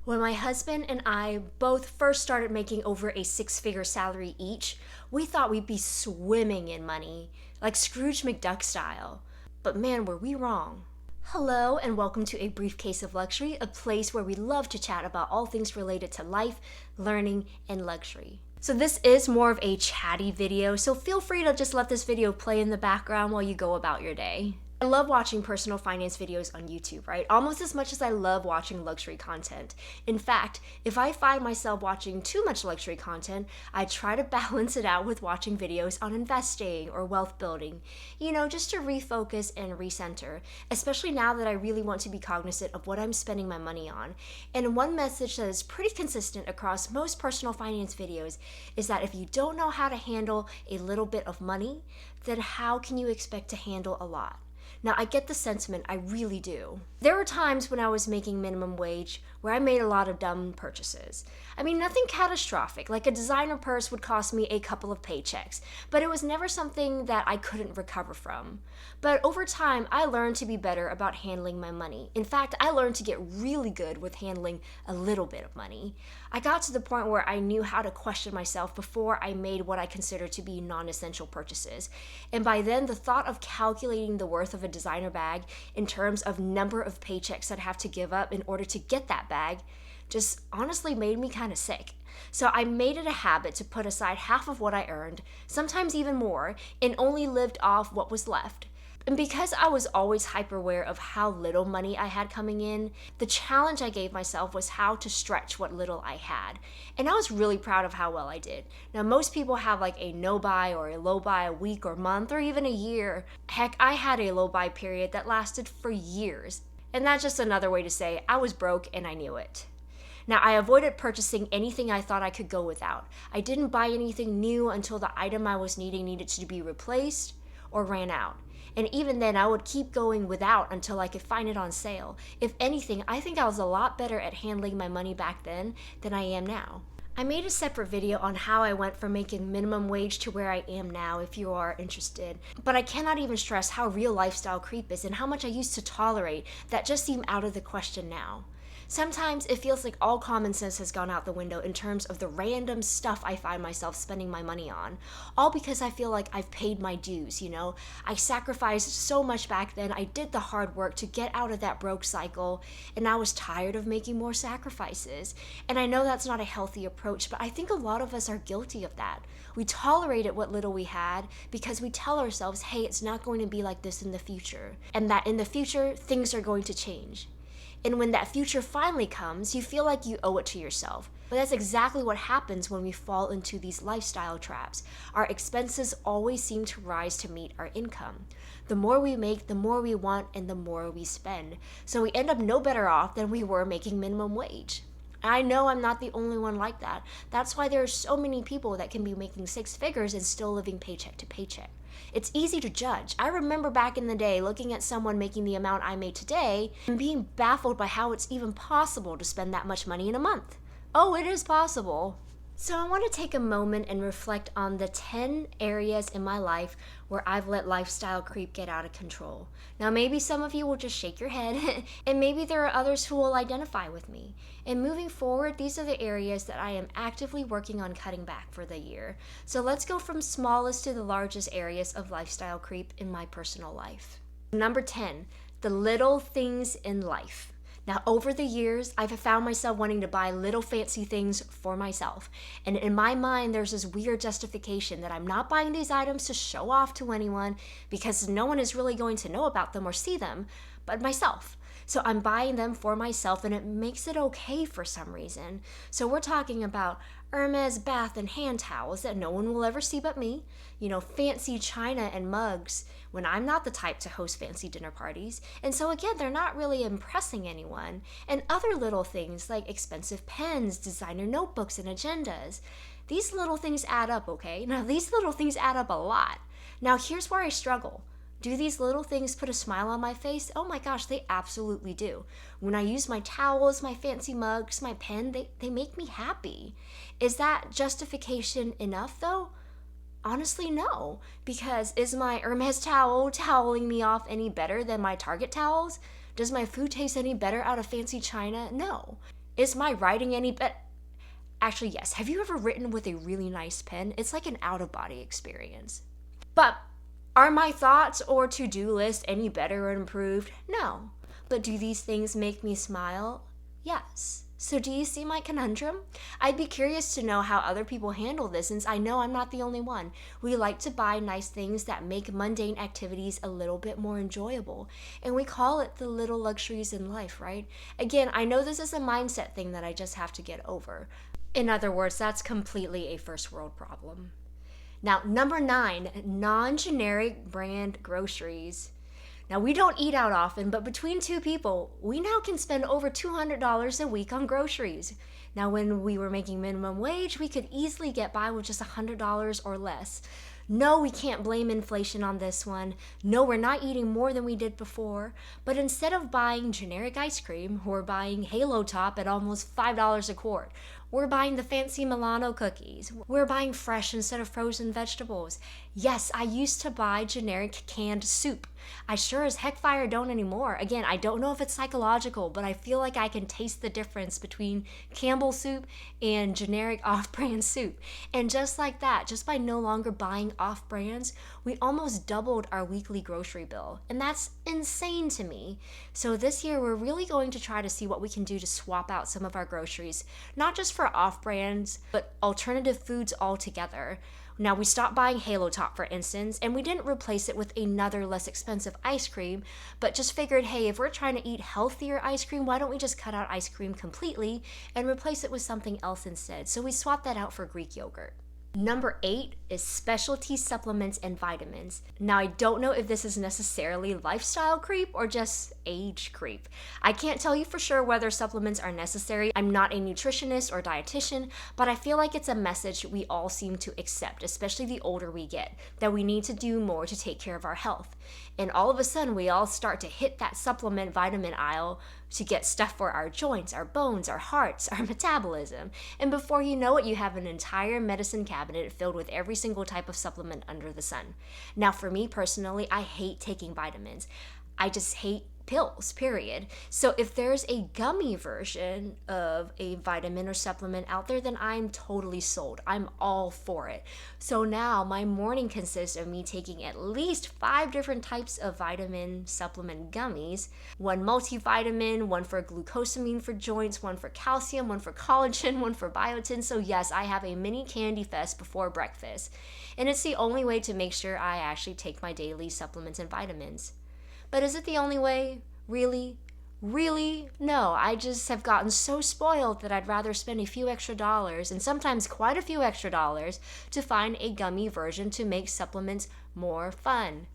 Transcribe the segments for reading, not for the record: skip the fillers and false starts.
When my husband and I both first started making over a six-figure salary each, we thought we'd be swimming in money, like Scrooge McDuck style. But man, were we wrong. Hello, and welcome to A Briefcase of Luxury, a place where we love to chat about all things related to life, learning, and luxury. So this is more of a chatty video, so feel free to just let this video play in the background while you go about your day. I love watching personal finance videos on YouTube, right? Almost as much as I love watching luxury content. In fact, if I find myself watching too much luxury content, I try to balance it out with watching videos on investing or wealth building, just to refocus and recenter, especially now that I really want to be cognizant of what I'm spending my money on. And one message that is pretty consistent across most personal finance videos is that if you don't know how to handle a little bit of money, then how can you expect to handle a lot? Now, I get the sentiment, I really do. There were times when I was making minimum wage where I made a lot of dumb purchases. I mean, nothing catastrophic, like a designer purse would cost me a couple of paychecks, but it was never something that I couldn't recover from. But over time, I learned to be better about handling my money. In fact, I learned to get really good with handling a little bit of money. I got to the point where I knew how to question myself before I made what I consider to be non-essential purchases. And by then, the thought of calculating the worth of a designer bag in terms of number of paychecks I'd have to give up in order to get that bag just honestly made me kind of sick. So I made it a habit to put aside half of what I earned, sometimes even more, and only lived off what was left. And because I was always hyper aware of how little money I had coming in, the challenge I gave myself was how to stretch what little I had. And I was really proud of how well I did. Now, most people have like a no buy or a low buy a week or month or even a year. Heck, I had a low buy period that lasted for years. And that's just another way to say I was broke and I knew it. Now, I avoided purchasing anything I thought I could go without. I didn't buy anything new until the item I was needing needed to be replaced or ran out. And even then, I would keep going without until I could find it on sale. If anything, I think I was a lot better at handling my money back then than I am now. I made a separate video on how I went from making minimum wage to where I am now if you are interested. But I cannot even stress how real lifestyle creep is and how much I used to tolerate that just seem out of the question now. Sometimes it feels like all common sense has gone out the window in terms of the random stuff I find myself spending my money on. All because I feel like I've paid my dues, I sacrificed so much back then, I did the hard work to get out of that broke cycle, and I was tired of making more sacrifices. And I know that's not a healthy approach, but I think a lot of us are guilty of that. We tolerated what little we had because we tell ourselves, hey, it's not going to be like this in the future, and that in the future, things are going to change. And when that future finally comes, you feel like you owe it to yourself. But that's exactly what happens when we fall into these lifestyle traps. Our expenses always seem to rise to meet our income. The more we make, the more we want, and the more we spend. So we end up no better off than we were making minimum wage. I know I'm not the only one like that. That's why there are so many people that can be making six figures and still living paycheck to paycheck. It's easy to judge. I remember back in the day looking at someone making the amount I made today and being baffled by how it's even possible to spend that much money in a month. Oh, it is possible. So I want to take a moment and reflect on the 10 areas in my life where I've let lifestyle creep get out of control. Now maybe some of you will just shake your head, and maybe there are others who will identify with me. And moving forward, these are the areas that I am actively working on cutting back for the year. So let's go from smallest to the largest areas of lifestyle creep in my personal life. Number 10, the little things in life. Now, over the years, I've found myself wanting to buy little fancy things for myself. And in my mind, there's this weird justification that I'm not buying these items to show off to anyone because no one is really going to know about them or see them, but myself. So I'm buying them for myself, and it makes it okay for some reason. So we're talking about Hermes bath and hand towels that no one will ever see but me, fancy china and mugs when I'm not the type to host fancy dinner parties. And so again, they're not really impressing anyone. And other little things like expensive pens, designer notebooks, and agendas. These little things add up, okay? Now, these little things add up a lot. Now, here's where I struggle. Do these little things put a smile on my face? Oh my gosh, they absolutely do. When I use my towels, my fancy mugs, my pen, they make me happy. Is that justification enough though? Honestly, no. Because is my Hermes towel toweling me off any better than my Target towels? Does my food taste any better out of fancy china? No. Is my writing any better? Actually, yes. Have you ever written with a really nice pen? It's like an out of body experience. But are my thoughts or to do list any better or improved? No. But do these things make me smile? Yes. So, do you see my conundrum? I'd be curious to know how other people handle this, since I know I'm not the only one. We like to buy nice things that make mundane activities a little bit more enjoyable, and we call it the little luxuries in life, right? Again, I know this is a mindset thing that I just have to get over. In other words, that's completely a first world problem. Now, number 9, non generic brand groceries. Now, we don't eat out often, but between two people, we now can spend over $200 a week on groceries. Now, when we were making minimum wage, we could easily get by with just $100 or less. No, we can't blame inflation on this one. No, we're not eating more than we did before. But instead of buying generic ice cream, we're buying Halo Top at almost $5 a quart. We're buying the fancy Milano cookies. We're buying fresh instead of frozen vegetables. Yes, I used to buy generic canned soup. I sure as heck fire don't anymore. Again, I don't know if it's psychological, but I feel like I can taste the difference between Campbell's soup and generic off-brand soup. And just like that, just by no longer buying off-brands, we almost doubled our weekly grocery bill. And that's insane to me. So this year, we're really going to try to see what we can do to swap out some of our groceries, not just for off-brands, but alternative foods altogether. Now, we stopped buying Halo Top, for instance, and we didn't replace it with another less expensive ice cream, but just figured, hey, if we're trying to eat healthier ice cream, why don't we just cut out ice cream completely and replace it with something else instead? So we swapped that out for Greek yogurt. Number 8 is specialty supplements and vitamins. Now, I don't know if this is necessarily lifestyle creep or just age creep. I can't tell you for sure whether supplements are necessary. I'm not a nutritionist or dietitian, but I feel like it's a message we all seem to accept, especially the older we get, that we need to do more to take care of our health. And all of a sudden, we all start to hit that supplement vitamin aisle to get stuff for our joints, our bones, our hearts, our metabolism. And before you know it, you have an entire medicine cabinet filled with every single type of supplement under the sun. Now, for me personally, I hate taking vitamins. I just hate pills, period. So if there's a gummy version of a vitamin or supplement out there, then I'm totally sold. I'm all for it. So now my morning consists of me taking at least 5 different types of vitamin supplement gummies. One multivitamin, one for glucosamine for joints, one for calcium, one for collagen, one for biotin. So yes, I have a mini candy fest before breakfast. And it's the only way to make sure I actually take my daily supplements and vitamins. But is it the only way? Really? Really? No, I just have gotten so spoiled that I'd rather spend a few extra dollars, and sometimes quite a few extra dollars, to find a gummy version to make supplements more fun.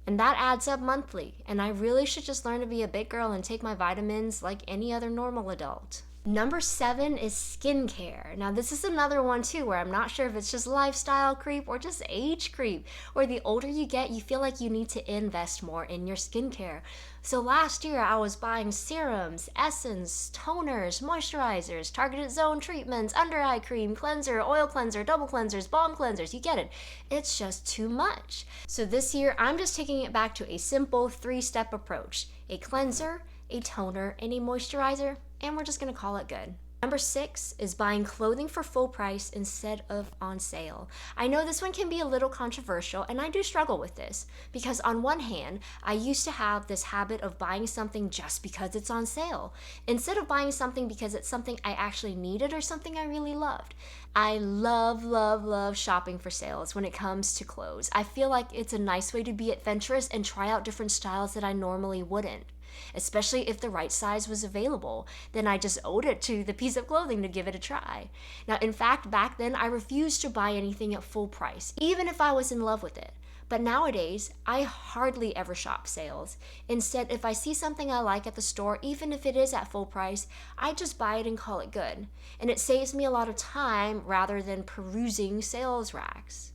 And that adds up monthly, and I really should just learn to be a big girl and take my vitamins like any other normal adult. Number 7 is skincare. Now, this is another one too where I'm not sure if it's just lifestyle creep or just age creep, where the older you get, you feel like you need to invest more in your skincare. So last year, I was buying serums, essence, toners, moisturizers, targeted zone treatments, under eye cream, cleanser, oil cleanser, double cleansers, balm cleansers. You get it. It's just too much. So this year, I'm just taking it back to a simple 3-step approach: a cleanser, a toner, and a moisturizer, and we're just gonna call it good. Number 6 is buying clothing for full price instead of on sale. I know this one can be a little controversial, and I do struggle with this, because on one hand, I used to have this habit of buying something just because it's on sale, instead of buying something because it's something I actually needed or something I really loved. I love shopping for sales when it comes to clothes. I feel like it's a nice way to be adventurous and try out different styles that I normally wouldn't. Especially if the right size was available, then I just owed it to the piece of clothing to give it a try. Now, in fact, back then I refused to buy anything at full price, even if I was in love with it. But nowadays, I hardly ever shop sales. Instead, if I see something I like at the store, even if it is at full price, I just buy it and call it good. And it saves me a lot of time rather than perusing sales racks.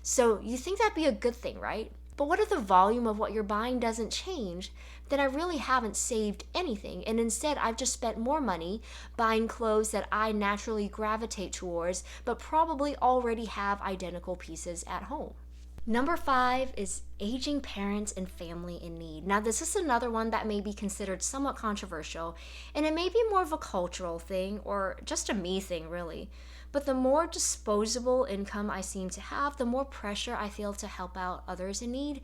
So you think that'd be a good thing, right? But what if the volume of what you're buying doesn't change? Then I really haven't saved anything, and instead I've just spent more money buying clothes that I naturally gravitate towards, but probably already have identical pieces at home. Number 5 is aging parents and family in need. Now, this is another one that may be considered somewhat controversial, and it may be more of a cultural thing or just a me thing, really. But the more disposable income I seem to have, the more pressure I feel to help out others in need,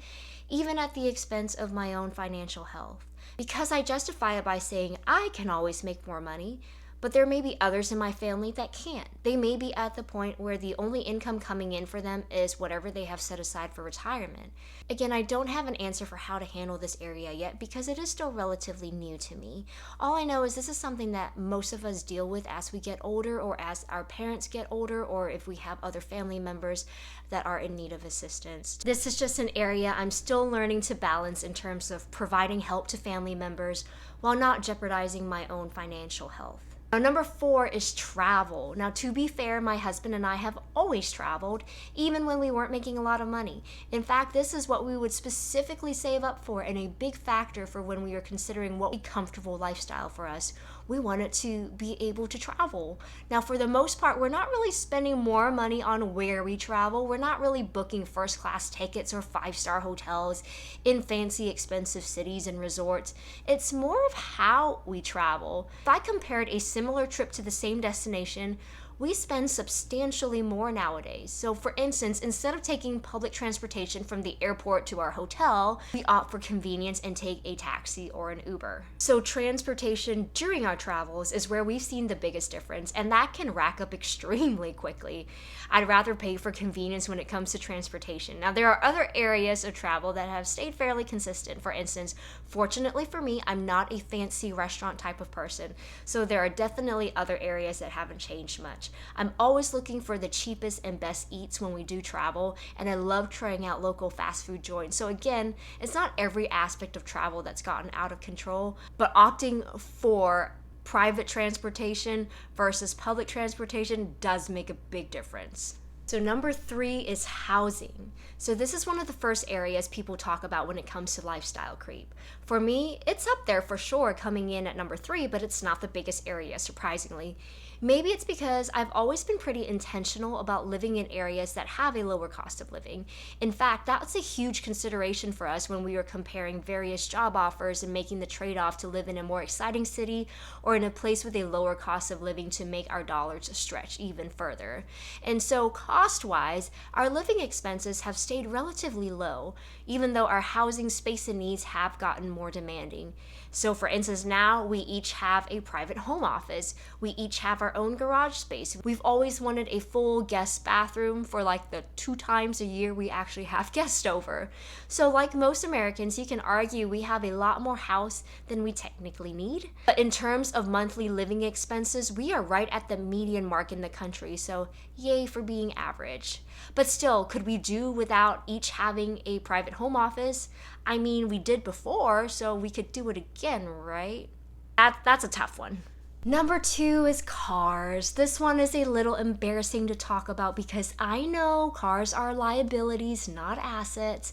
even at the expense of my own financial health. Because I justify it by saying I can always make more money, but there may be others in my family that can't. They may be at the point where the only income coming in for them is whatever they have set aside for retirement. Again, I don't have an answer for how to handle this area yet because it is still relatively new to me. All I know is this is something that most of us deal with as we get older, or as our parents get older, or if we have other family members that are in need of assistance. This is just an area I'm still learning to balance in terms of providing help to family members while not jeopardizing my own financial health. Now, number 4 is travel. Now, to be fair, my husband and I have always traveled, even when we weren't making a lot of money. In fact, this is what we would specifically save up for, and a big factor for when we are considering what a comfortable lifestyle for us. We wanted to be able to travel. Now, for the most part, we're not really spending more money on where we travel. We're not really booking first class tickets or 5-star hotels in fancy, expensive cities and resorts. It's more of how we travel. If I compared a similar trip to the same destination, we spend substantially more nowadays. So for instance, instead of taking public transportation from the airport to our hotel, we opt for convenience and take a taxi or an Uber. So transportation during our travels is where we've seen the biggest difference, and that can rack up extremely quickly. I'd rather pay for convenience when it comes to transportation. Now, there are other areas of travel that have stayed fairly consistent. For instance, fortunately for me, I'm not a fancy restaurant type of person, so there are definitely other areas that haven't changed much. I'm always looking for the cheapest and best eats when we do travel, and I love trying out local fast food joints. So again, it's not every aspect of travel that's gotten out of control, but opting for private transportation versus public transportation does make a big difference. So number 3 is housing. So this is one of the first areas people talk about when it comes to lifestyle creep. For me, it's up there for sure, coming in at number 3, but it's not the biggest area, surprisingly. Maybe it's because I've always been pretty intentional about living in areas that have a lower cost of living. In fact, that's a huge consideration for us when we were comparing various job offers and making the trade-off to live in a more exciting city or in a place with a lower cost of living to make our dollars stretch even further. And so cost-wise, our living expenses have stayed relatively low, even though our housing space and needs have gotten more demanding. So for instance, now we each have a private home office. We each have our own garage space. We've always wanted a full guest bathroom for like the 2 times a year we actually have guests over. So like most Americans, you can argue we have a lot more house than we technically need. But in terms of monthly living expenses, we are right at the median mark in the country. So yay for being average. But still, could we do without each having a private home office? I mean, we did before, so we could do it again, right? That's a tough one. Number 2 is cars. This one is a little embarrassing to talk about because I know cars are liabilities, not assets.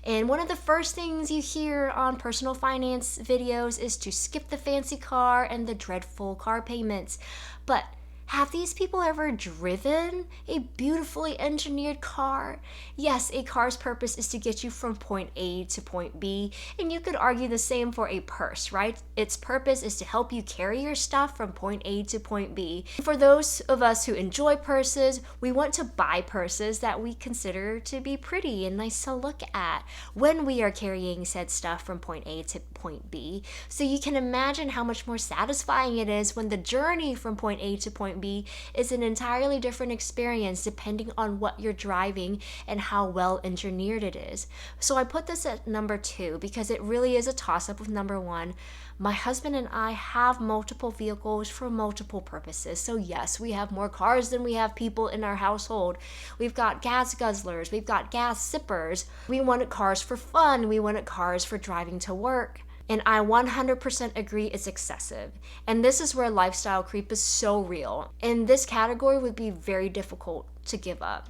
And one of the first things you hear on personal finance videos is to skip the fancy car and the dreadful car payments. But have these people ever driven a beautifully engineered car? Yes, a car's purpose is to get you from point A to point B, and you could argue the same for a purse, right? Its purpose is to help you carry your stuff from point A to point B. For those of us who enjoy purses, we want to buy purses that we consider to be pretty and nice to look at when we are carrying said stuff from point A to point B. So you can imagine how much more satisfying it is when the journey from point A to point B is an entirely different experience depending on what you're driving and how well engineered it is. So I put this at number 2 because it really is a toss-up with number 1. My husband and I have multiple vehicles for multiple purposes. So yes, we have more cars than we have people in our household. We've got gas guzzlers, we've got gas sippers. We wanted cars for fun, we wanted cars for driving to work. And I 100% agree it's excessive. And this is where lifestyle creep is so real. And this category would be very difficult to give up.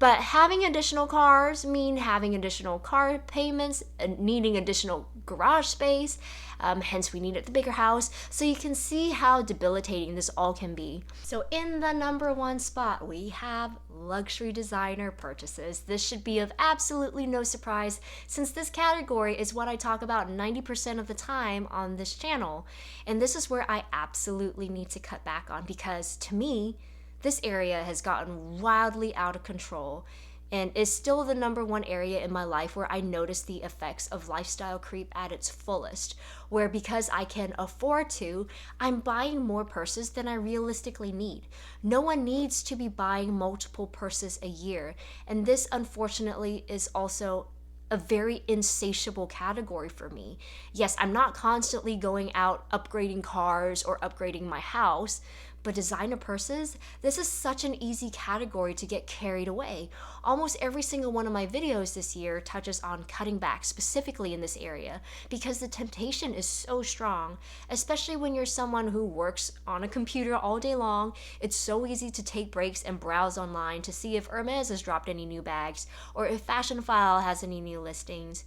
But having additional cars mean having additional car payments, needing additional garage space, hence we needed the bigger house. So you can see how debilitating this all can be. So in the number 1 spot, we have luxury designer purchases. This should be of absolutely no surprise since this category is what I talk about 90% of the time on this channel. And this is where I absolutely need to cut back on because to me, this area has gotten wildly out of control and is still the number one area in my life where I notice the effects of lifestyle creep at its fullest, where because I can afford to, I'm buying more purses than I realistically need. No one needs to be buying multiple purses a year, and this unfortunately is also a very insatiable category for me. Yes, I'm not constantly going out upgrading cars or upgrading my house, but designer purses, this is such an easy category to get carried away. Almost every single one of my videos this year touches on cutting back specifically in this area because the temptation is so strong, especially when you're someone who works on a computer all day long. It's so easy to take breaks and browse online to see if Hermes has dropped any new bags or if Fashionphile has any new listings.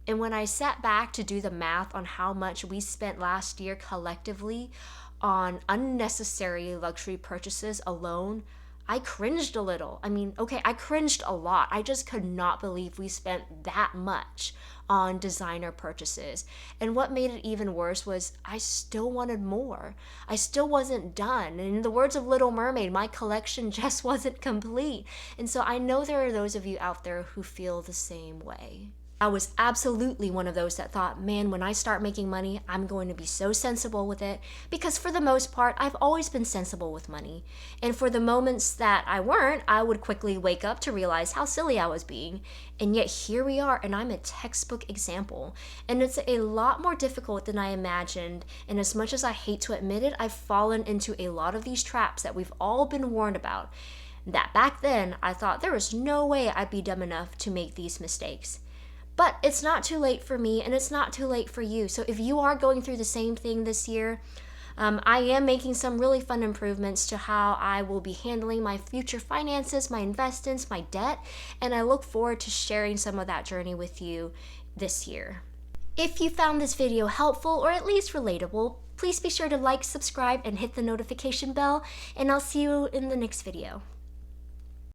And when I sat back to do the math on how much we spent last year collectively on unnecessary luxury purchases alone, I cringed a little. I mean, okay, I cringed a lot. I just could not believe we spent that much on designer purchases. And what made it even worse was I still wanted more. I still wasn't done. And in the words of Little Mermaid, my collection just wasn't complete. And so I know there are those of you out there who feel the same way. I was absolutely one of those that thought, man, when I start making money, I'm going to be so sensible with it, because for the most part, I've always been sensible with money. And for the moments that I weren't, I would quickly wake up to realize how silly I was being. And yet here we are, and I'm a textbook example. And it's a lot more difficult than I imagined. And as much as I hate to admit it, I've fallen into a lot of these traps that we've all been warned about. That back then, I thought there was no way I'd be dumb enough to make these mistakes. But it's not too late for me, and it's not too late for you. So if you are going through the same thing this year, I am making some really fun improvements to how I will be handling my future finances, my investments, my debt, and I look forward to sharing some of that journey with you this year. If you found this video helpful or at least relatable, please be sure to like, subscribe, and hit the notification bell, and I'll see you in the next video.